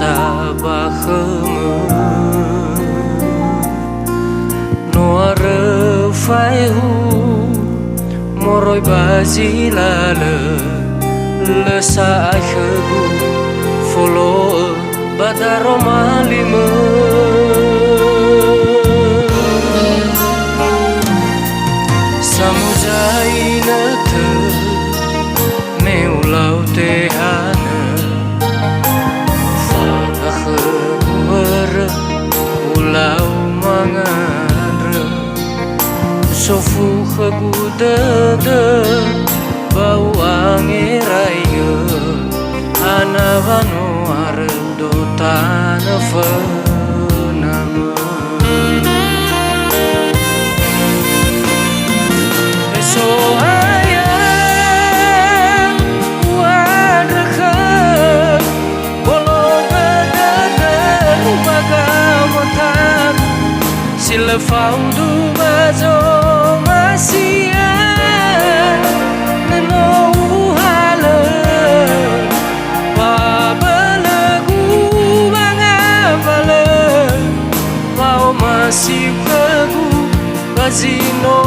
sabahemu noare faihu moroi bazilale le saahegu folo badaro malime samujaina te neulau tehana fagahre ulau mangare sofu khagudade bau angiraya anavano ardo tanafenama so ayah wadakha bologade bagamatan sila faudu bazo masia nano hala babalagu bangabala mau masih kagu bazino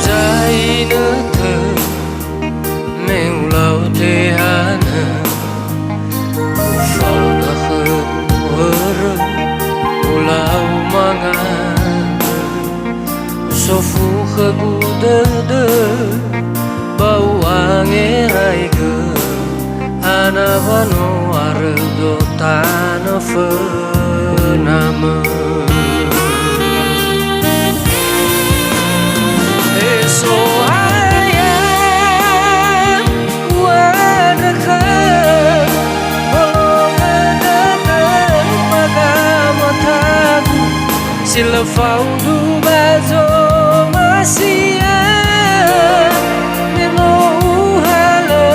Zaina te neulau tehana fagahre ulau mangare sofu khagudade bau angiraiga anavano ardo tanafenama so ayah wadakha bologade bagamatan sila faudu bazo masia neno hala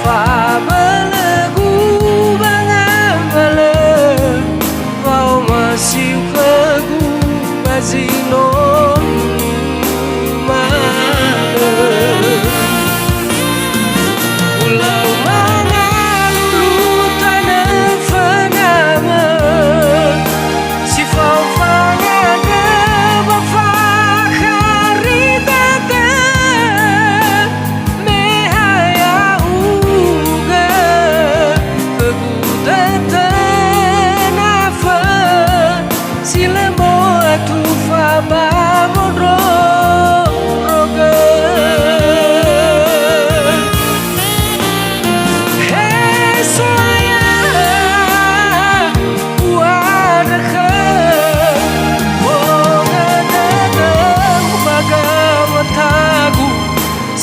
fabalagu bangabala mau masih kagu bazino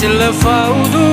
sila faudu